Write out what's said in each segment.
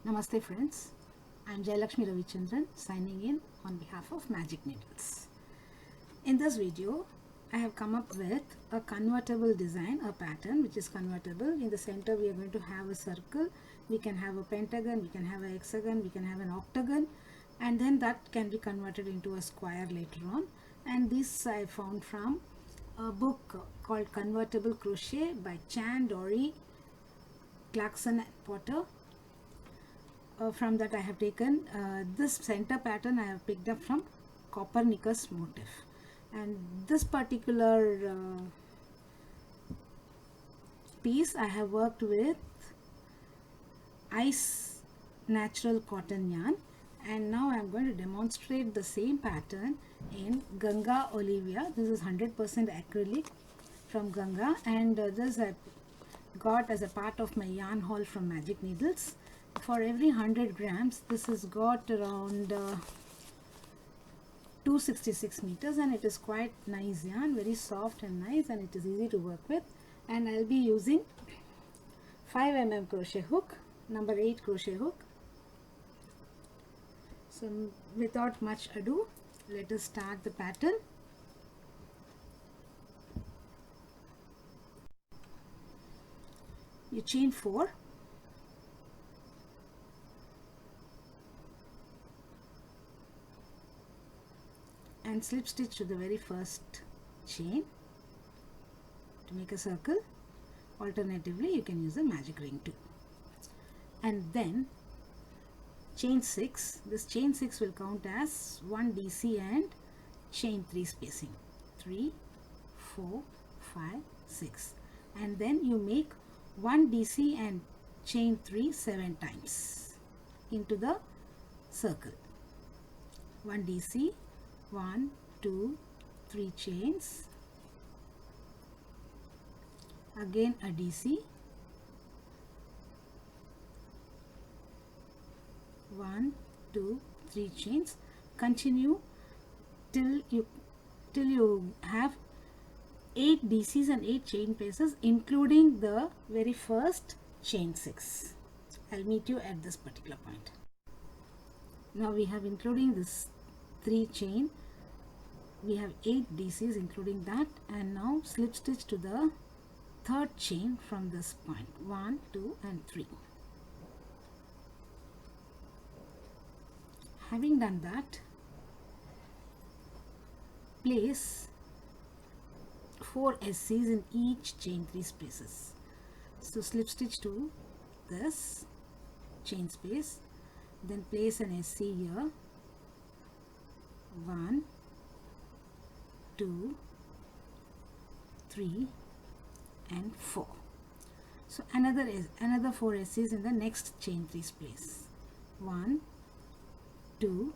Namaste friends, I am Jayalakshmi Ravichandran signing in on behalf of MagicNeedles. In this video, I have come up with a convertible design, a pattern which is convertible. In the center we are going to have a circle, we can have a pentagon, we can have a hexagon, we can have an octagon, and then that can be converted into a square later on. And this I found from a book called Convertible Crochet by Doris, Clarkson and Potter. From that I have taken this center pattern I have picked up from Copernicus motif, and this particular piece I have worked with ice natural cotton yarn, and now I am going to demonstrate the same pattern in Ganga Olivia. This is 100% acrylic from Ganga, and this I got as a part of my yarn haul from MagicNeedles. For every 100 grams, this has got around 266 meters, and it is quite nice yarn, very soft and nice, and it is easy to work with. And I'll be using 5 mm crochet hook, number 8 crochet hook. So without much ado, let us start the pattern. You chain 4. And slip stitch to the very first chain to make a circle. Alternatively, you can use a magic ring too. And then chain 6. This chain 6 will count as 1 DC and chain 3 spacing. 3, 4, 5, 6. And then you make 1 DC and chain 3 7 times into the circle. 1 DC, 1, 2, 3 chains, again a DC, 1, 2, 3 chains. Continue till you have 8 DCs and 8 chain places, including the very first chain 6. I'll meet you at this particular point. Now we have, including this 3 chain, we have 8 DCs including that, and now slip stitch to the third chain from this point. 1, 2 and 3. Having done that, place 4 SCs in each chain 3 spaces. So slip stitch to this chain space, then place an SC here. 1, 2, 3 and 4. So another 4 SCs in the next chain 3 space. 1, 2,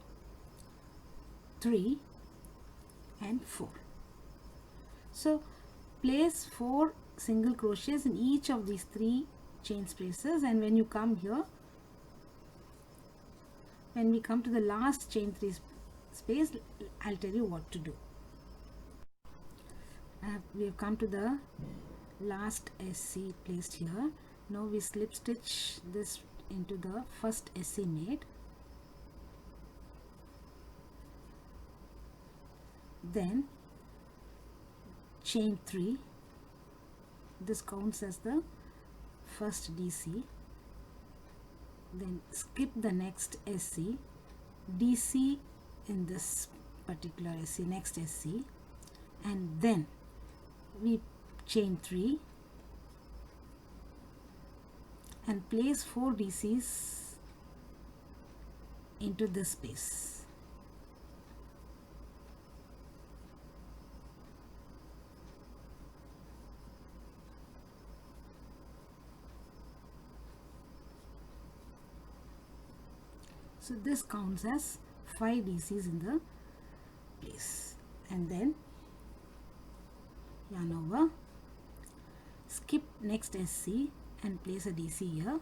3 and 4. So place 4 single crochets in each of these 3 chain spaces, and when you come here, when we come to the last chain 3 space, I'll tell you what to do. We have come to the last SC placed here. Now we slip stitch this into the first SC made, then chain 3. This counts as the first DC, then skip the next SC, DC in this particular SC, next SC, and then we chain 3 and place 4 DCs into this space. So this counts as 5 DCs in the place, and then yarn over, skip next SC and place a DC here,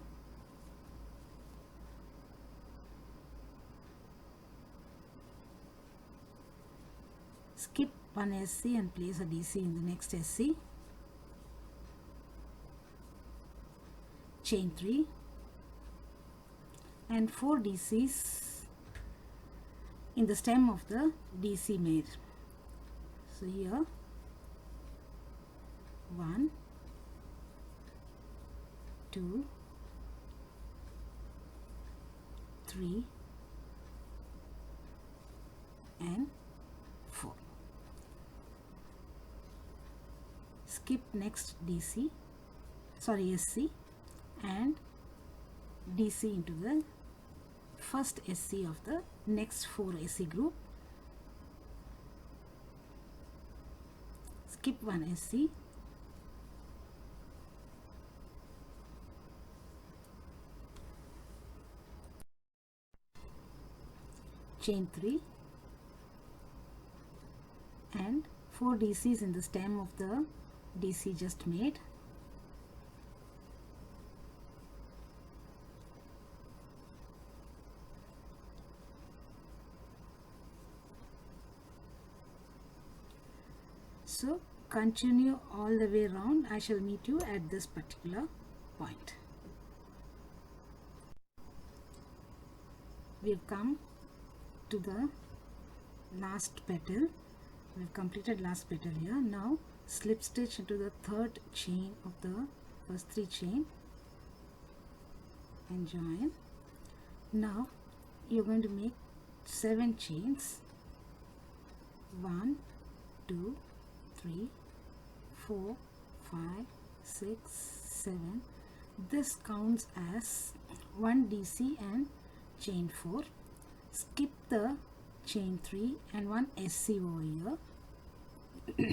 skip one SC and place a DC in the next SC, chain 3, and 4 DCs in the stem of the DC made. So here 1, 2, 3 and 4. Skip next DC, sorry SC, and DC into the first SC of the next 4 SC group. Skip one SC, chain 3 and 4 DCs in the stem of the DC just made. So continue all the way around. I shall meet you at this particular point. We have come to the last petal. We have completed last petal here. Now slip stitch into the third chain of the first 3 chain and join. Now you're going to make 7 chains. 1, 2, 3, 4, 5, 6, 7. This counts as 1 DC and chain 4. Skip the chain 3 and 1 SC over here.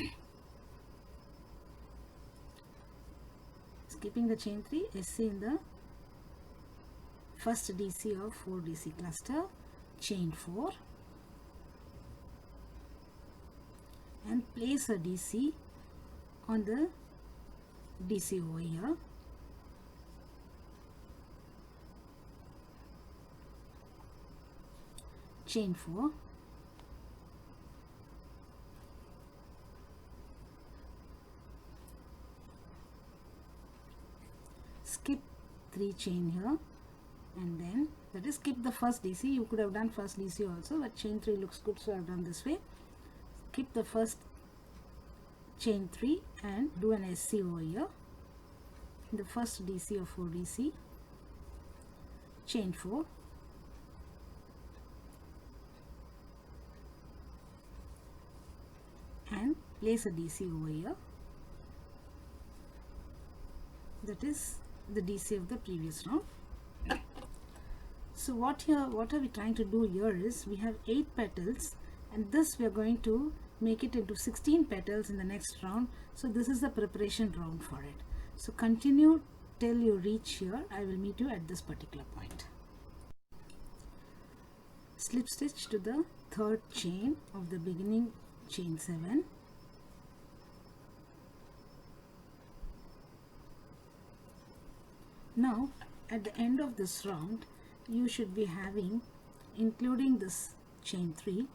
Skipping the chain 3, SC in the first DC of 4 DC cluster, chain 4 and place a DC on the DC over here. Chain 4, skip 3 chain here, and then that is skip the first DC. You could have done first DC also, but chain 3 looks good, so I have done this way. Skip the first chain 3 and do an SC over here in the first DC of 4 DC, chain 4, and place a DC over here. That is the DC of the previous round. So what are we trying to do here is, we have 8 petals and this we are going to make it into 16 petals in the next round. So this is the preparation round for it. So continue till you reach here. I will meet you at this particular point. Slip stitch to the third chain of the beginning chain 7. Now at the end of this round you should be having, including this chain 3,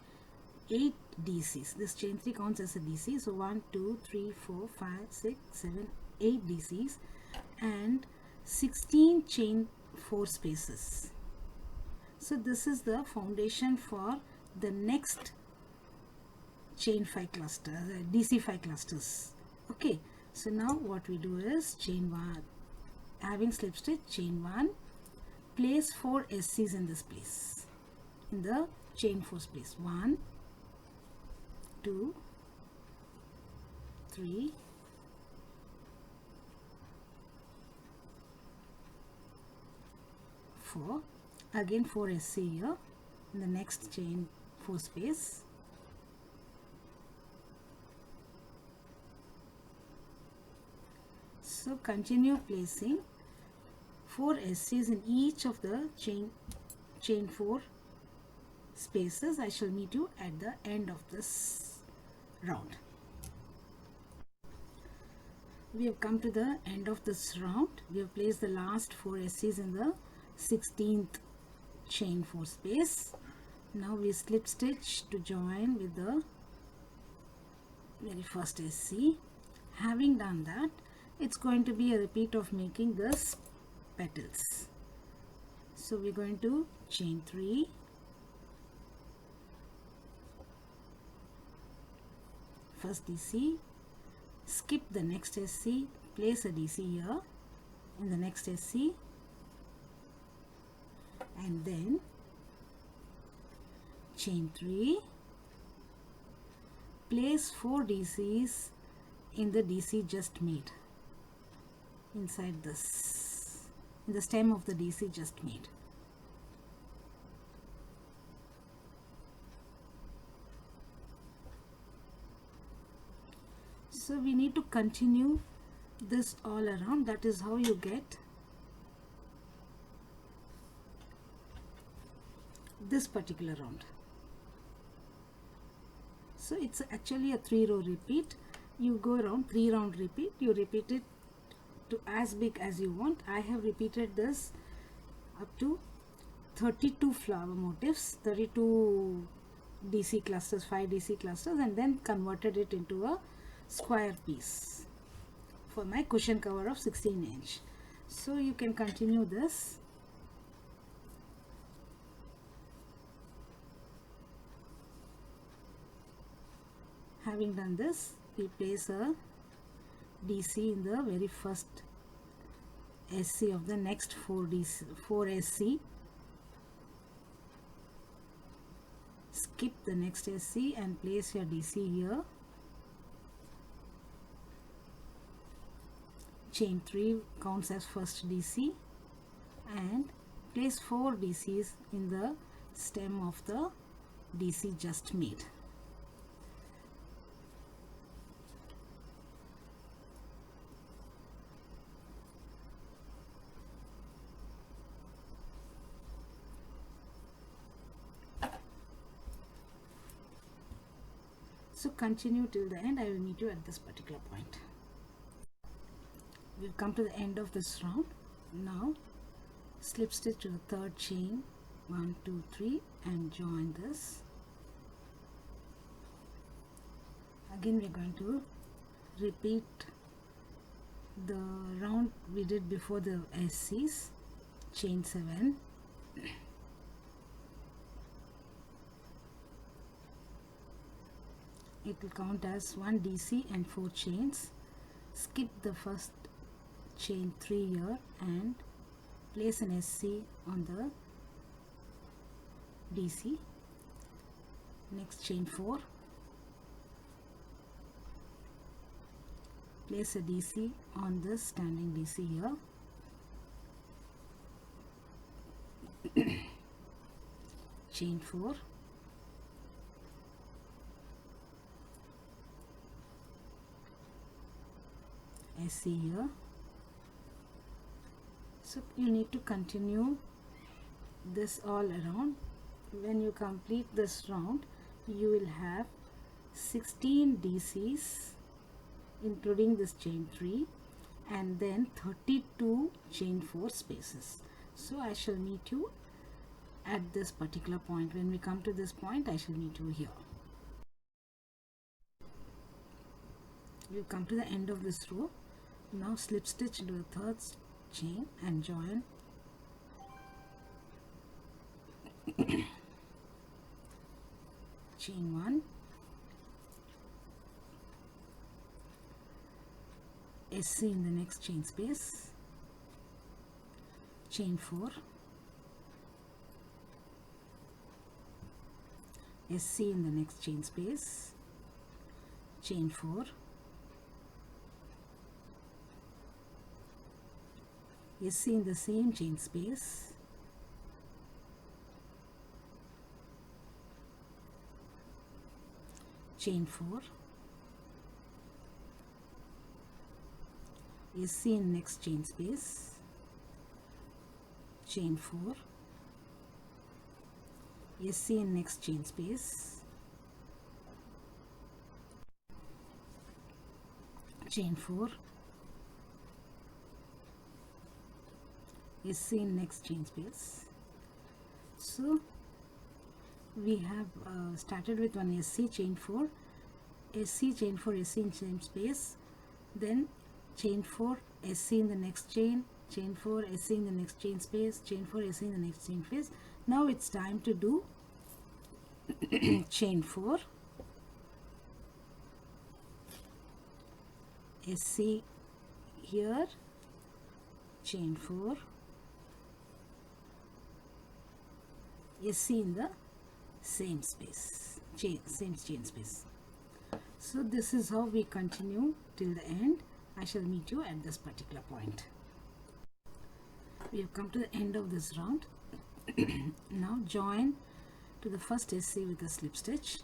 8 DCs. This chain 3 counts as a DC. So 1, 2, 3, 4, 5, 6, 7, 8 DCs and 16 chain 4 spaces. So this is the foundation for the next chain 5 cluster, DC 5 clusters. Okay, so now what we do is chain 1, having slip stitch, chain 1, place 4 SCs in this place, in the chain 4 space. 1, 2, 3, 4. Again 4 SC here in the next chain 4 space. So continue placing 4 SCs in each of the chain 4 spaces. I shall meet you at the end of this round. We have come to the end of this round. We have placed the last 4 SCs in the 16th chain 4 space. Now we slip stitch to join with the very first SC. Having done that, it's going to be a repeat of making this petals. So we're going to chain 3, first DC, skip the next SC, place a DC here in the next SC, and then chain 3, place 4 DCs in the DC just made, inside this, in the stem of the DC just made. So we need to continue this all around. That is how you get this particular round. So it's actually a 3-row repeat. You go around 3-round repeat. You repeat it to as big as you want. I have repeated this up to 32 flower motifs, 32 DC clusters, 5 DC clusters, and then converted it into a square piece for my cushion cover of 16 inch. So you can continue this. Having done this, we place a DC in the very first SC of the next 4 SC. Skip the next SC and place your DC here. Chain 3 counts as first DC, and place 4 DCs in the stem of the DC just made. So continue till the end. I will meet you at this particular point. We've come to the end of this round. Now slip stitch to the 3rd chain, 1 2 3, and join this. Again we're going to repeat the round we did before the SCs. Chain 7, it will count as 1 DC and 4 chains. Skip the first chain 3 here and place an SC on the DC. Next chain 4, place a DC on the standing DC here. Chain 4, SC here. So you need to continue this all around. When you complete this round, you will have 16 DCs including this chain 3, and then 32 chain 4 spaces. So I shall meet you at this particular point. When we come to this point, I shall meet you here. You come to the end of this row. Now slip stitch into the 3rd chain and join. Chain 1, SC in the next chain space, chain 4, SC in the next chain space, chain 4, SC in the same chain space, chain 4, SC in next chain space, chain 4, SC in next chain space, chain 4, SC in next chain space. So we have started with one SC, chain 4, SC, chain 4, SC in chain space, then chain 4, SC in the next chain chain 4, SC in the next chain space, chain 4, SC in the next chain space. Now it's time to do chain 4, SC here, chain 4, SC in the same space, same chain space. So this is how we continue till the end. I shall meet you at this particular point. We have come to the end of this round. Now join to the first SC with a slip stitch.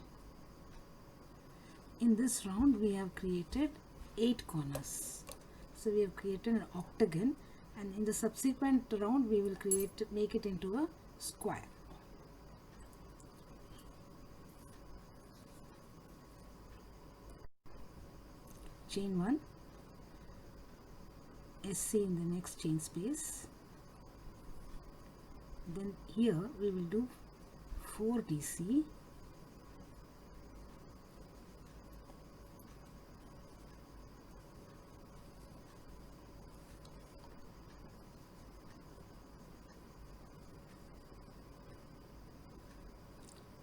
In this round we have created 8 corners. So we have created an octagon, and in the subsequent round we will make it into a square. Chain 1, SC in the next chain space. Then here we will do 4 DC,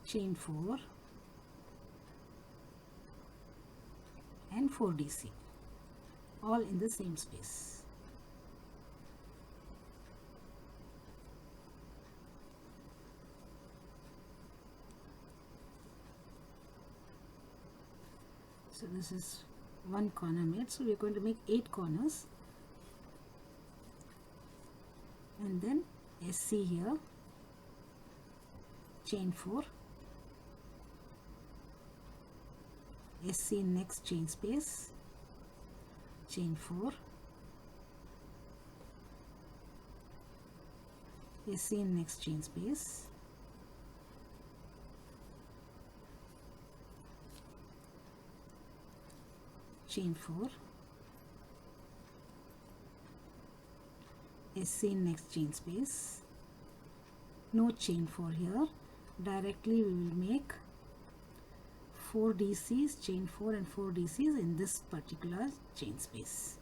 chain 4 and 4 DC, all in the same space. So this is one corner made, so we are going to make 8 corners, and then SC here, chain 4, SC in next chain space, chain 4, SC in next chain space, chain 4, SC in next chain space, no chain 4 here, directly we will make 4 DCs, chain 4 and 4 DCs in this particular chain space.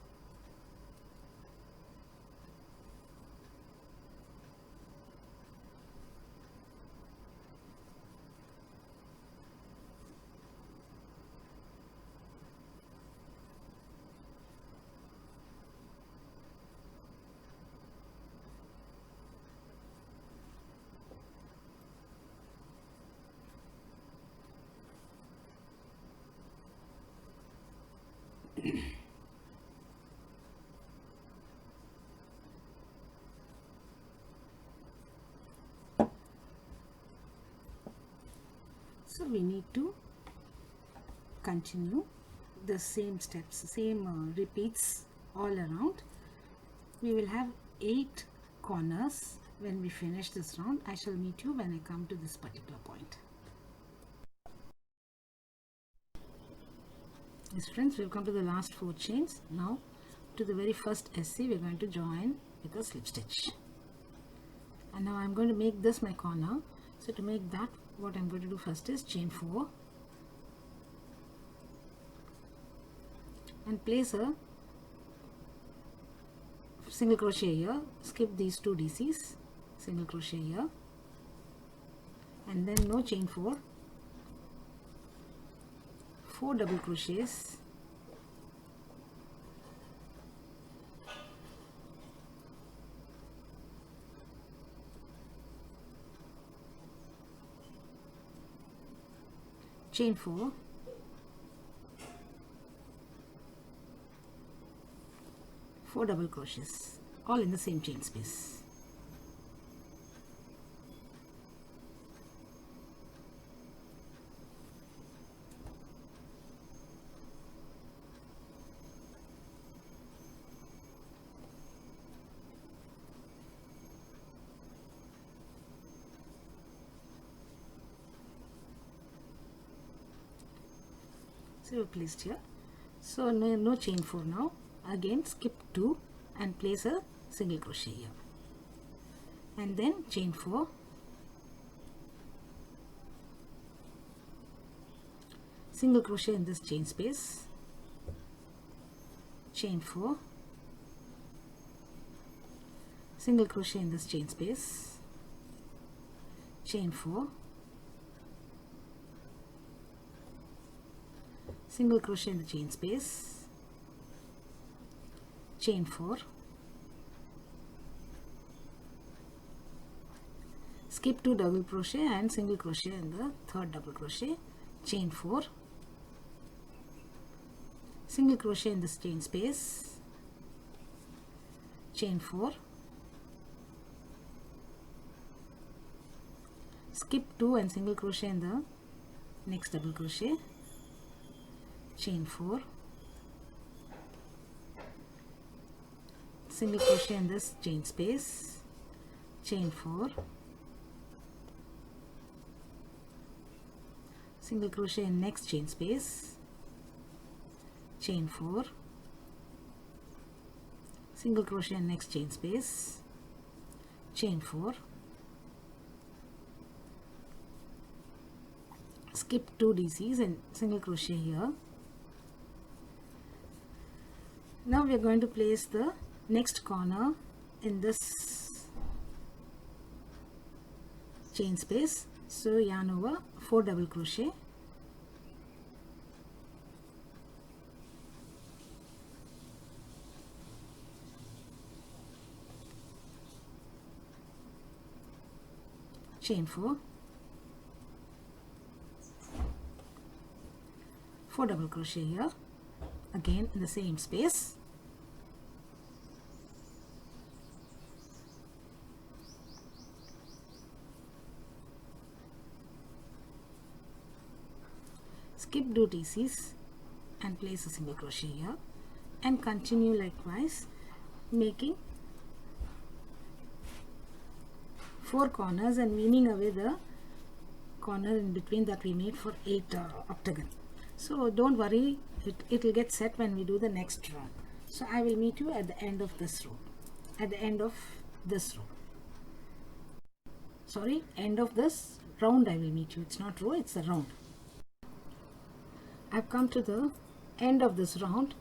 So we need to continue the same steps, same repeats all around. We will have 8 corners when we finish this round. I shall meet you when I come to this particular point. Yes friends, we have come to the last 4 chains. Now to the very first SC we are going to join with a slip stitch. And now I am going to make this my corner. So to make that, what I am going to do first is chain 4 and place a single crochet here, skip these 2 DCs, single crochet here, and then no chain 4, 4 double crochets, chain 4, four double crochets, all in the same chain space. So we placed here. So no chain 4 now. Again skip 2 and place a single crochet here, and then chain 4, single crochet in this chain space, chain 4, single crochet in this chain space, chain 4, single crochet in the chain space, chain 4, skip 2 double crochet and single crochet in the third double crochet, chain 4, single crochet in this chain space, chain 4, skip 2 and single crochet in the next double crochet, chain 4, single crochet in this chain space, chain 4, single crochet in next chain space, chain 4, single crochet in next chain space, chain 4, skip 2 DCs and single crochet here. Now we are going to place the next corner in this chain space. So yarn over 4 double crochet, chain 4, 4 double crochet here, again in the same space, skip 2 DCs and place a single crochet here, and continue likewise making 4 corners and weaving away the corner in between that we made for 8 octagon. So don't worry, it will get set when we do the next round. So I will meet you at the end of this row, at the end of this row, sorry, end of this round I will meet you. It's not row, it's the round. I've come to the end of this round.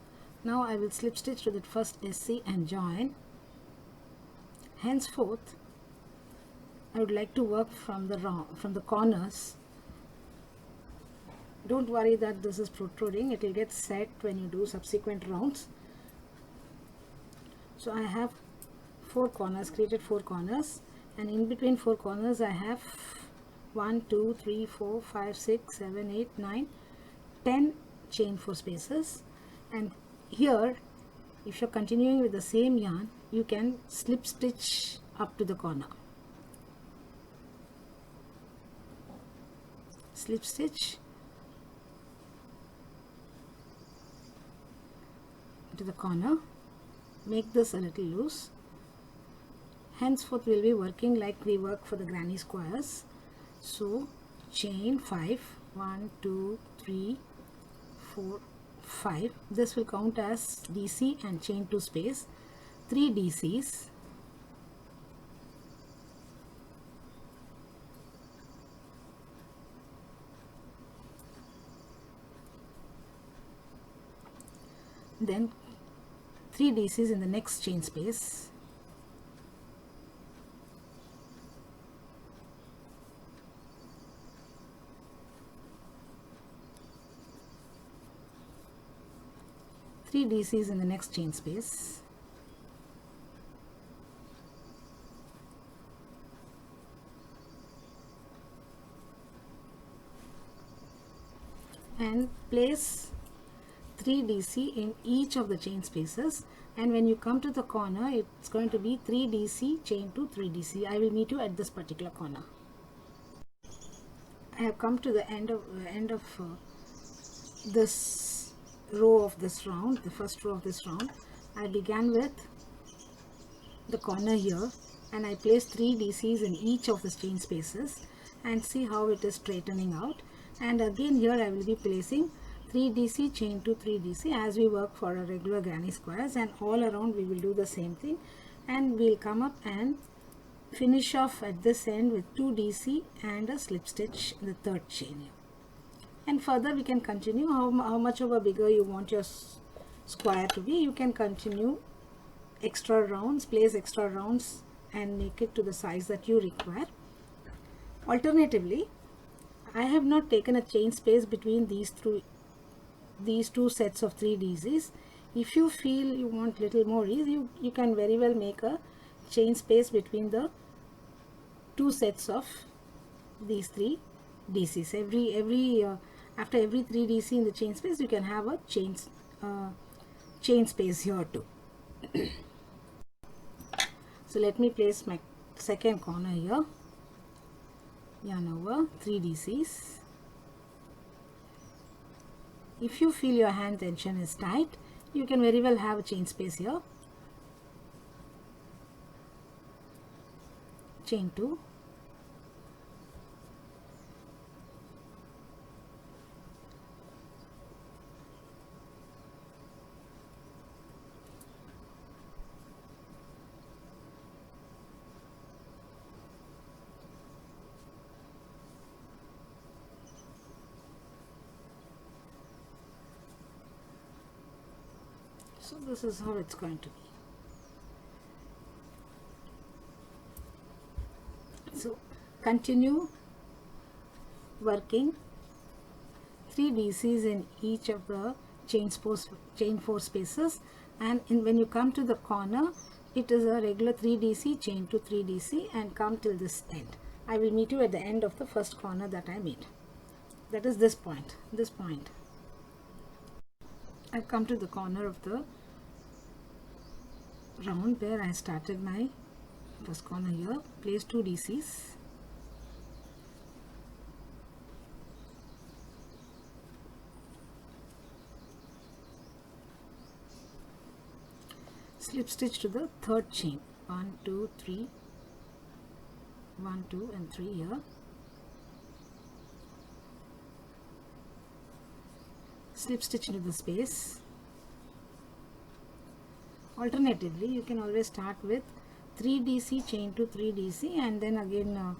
Now I will slip stitch to the first SC and join. Henceforth I would like to work from the corners. Don't worry that this is protruding, it will get set when you do subsequent rounds. So I have 4 corners, created 4 corners, and in between 4 corners I have 1, 2, 3, 4, 5, 6, 7, 8, 9, 10 chain 4 spaces. And here, if you're continuing with the same yarn, you can slip stitch up to the corner. Slip stitch to the corner, make this a little loose. Henceforth we'll be working like we work for the granny squares. So chain 5, 1, 2, 3, 4, 5. This will count as DC and chain 2 space, 3 DCs, then 3 DCs in the next chain space, three DCs in the next chain space, and place 3 DC in each of the chain spaces. And when you come to the corner, it's going to be 3 DC, chain 2, 3 DC. I will meet you at this particular corner. I have come to the end of this row of this round, the first row of this round. I began with the corner here, and I placed 3 DCs in each of the chain spaces, and see how it is straightening out. And again here I will be placing 3 DC, chain 2, 3 DC as we work for a regular granny squares, and all around we will do the same thing, and we'll come up and finish off at this end with 2 DC and a slip stitch in the third chain here. And further we can continue how much of a bigger you want your square to be. You can continue extra rounds, place extra rounds and make it to the size that you require. Alternatively, I have not taken a chain space between these two sets of 3 daisies. If you feel you want little more ease, you can very well make a chain space between the 2 sets of these 3 daisies. After every 3 DC in the chain space, you can have a chain space here too. So let me place my second corner here. Yarn over 3 DCs. If you feel your hand tension is tight, you can very well have a chain space here. Chain 2. So this is how it's going to be. So continue working 3 DCs in each of the chain 4 spaces, and when you come to the corner, it is a regular 3 DC, chain 2 3 DC, and come till this end. I will meet you at the end of the first corner that I made. That is this point. I've come to the corner of the round where I started my first corner here. Place 2 DCs. Slip stitch to the third chain. 1 2 3, 1 2 and 3 here. Slip stitch into the space. Alternatively, you can always start with 3 DC, chain 2 3 DC, and then again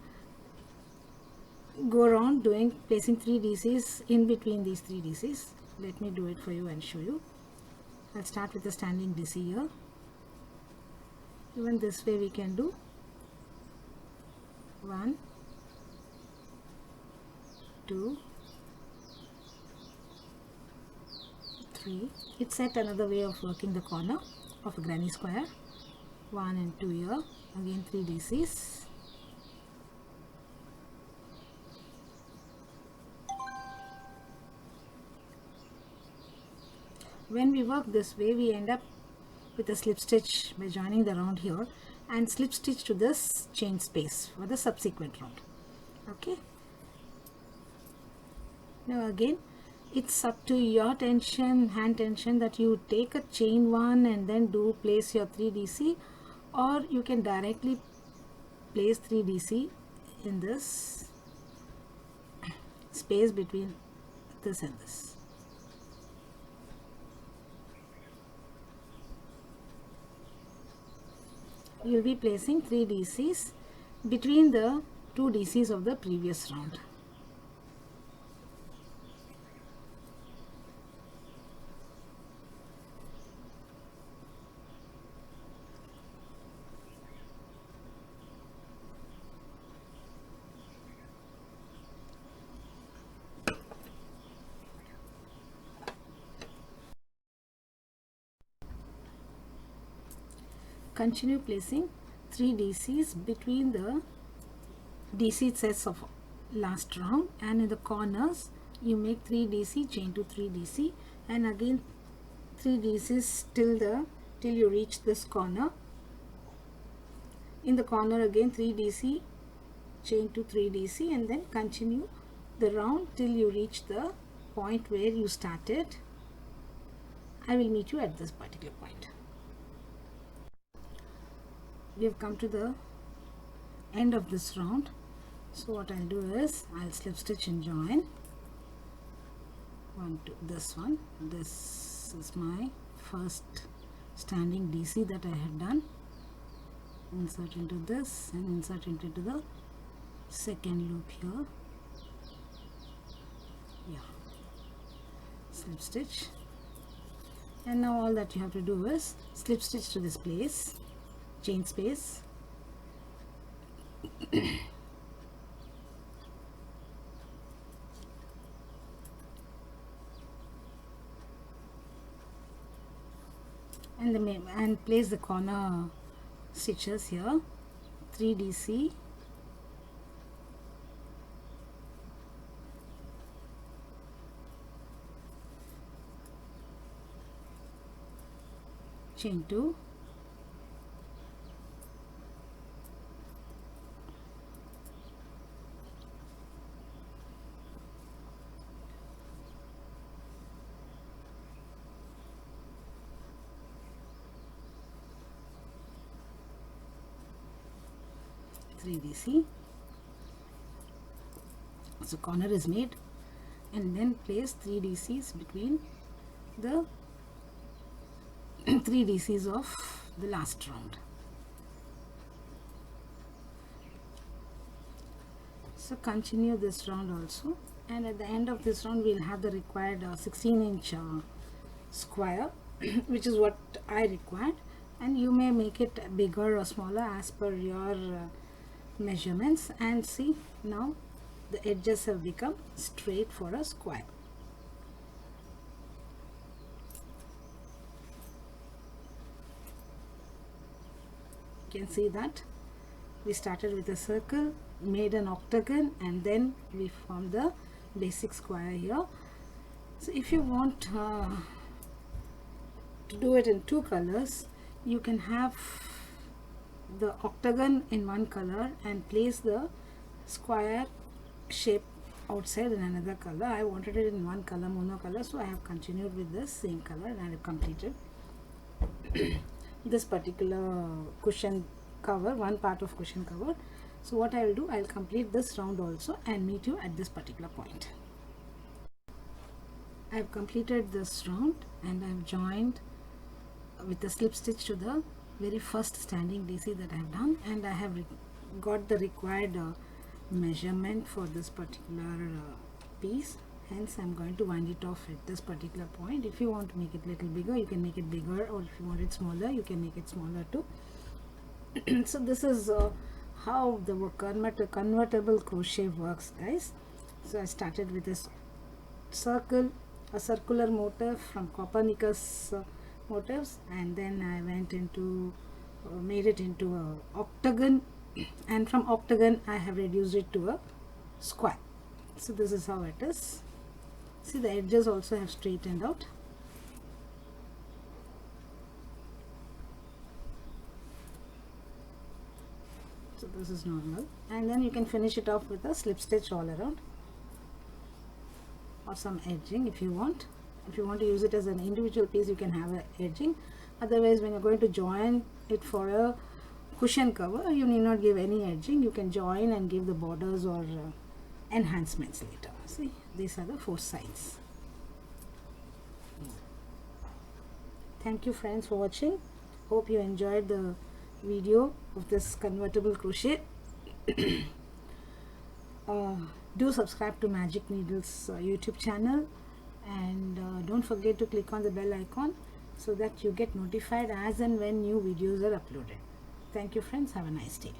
go around placing 3 DCs in between these 3 DCs. Let me do it for you and show you. I'll start with a standing DC here. Even this way we can do 1 2 3. It's yet another way of working the corner of a granny square. 1 and 2 here, again 3 DCs. When we work this way, we end up with a slip stitch by joining the round here and slip stitch to this chain space for the subsequent round. Okay, now again it's up to your hand tension that you take a chain 1 and then place your 3 DC, or you can directly place 3 DC in this space between this and this. You will be placing 3 DCs between the 2 DCs of the previous round. Continue placing 3 DCs between the DC sets of last round, and in the corners you make 3 DC, chain to 3 DC, and again 3 DCs till you reach this corner. In the corner again 3 DC, chain to 3 DC, and then continue the round till you reach the point where you started. I will meet you at this particular point. We have come to the end of this round, so what I'll do is I'll slip stitch and join this one. This is my first standing DC that I had done. Insert into this and insert into the second loop here. Yeah, slip stitch, and now all that you have to do is slip stitch to this place, chain space, and place the corner stitches here, 3DC, chain 2, DC. So corner is made, and then place 3 DCs between the 3 DCs of the last round. So continue this round also, and at the end of this round we'll have the required 16-inch square which is what I required, and you may make it bigger or smaller as per your measurements. And see, now the edges have become straight for a square. You can see that we started with a circle, made an octagon, and then we formed the basic square here. So if you want to do it in 2 colors, you can have the octagon in one color and place the square shape outside in another color. I wanted it in one color, mono color, so I have continued with the same color and I have completed this particular cushion cover, one part of cushion cover. So what I will do, I will complete this round also and meet you at this particular point. I have completed this round and I have joined with a slip stitch to the very first standing DC that I have done, and I have got the required measurement for this particular piece. Hence I am going to wind it off at this particular point. If you want to make it little bigger, you can make it bigger, or if you want it smaller, you can make it smaller too. So this is how the convertible crochet works, guys. So I started with this circle, a circular motif from Copernicus motifs, and then I went into made it into a octagon, and from octagon I have reduced it to a square. So this is how it is. See, the edges also have straightened out. So this is normal, and then you can finish it off with a slip stitch all around, or some edging if you want. If you want to use it as an individual piece, you can have an edging. Otherwise, when you're going to join it for a cushion cover, you need not give any edging. You can join and give the borders or enhancements later. See, these are the 4 sides. Thank you friends for watching. Hope you enjoyed the video of this convertible crochet. Do subscribe to MagicNeedles YouTube channel, and don't forget to click on the bell icon so that you get notified as and when new videos are uploaded. Thank you friends, have a nice day.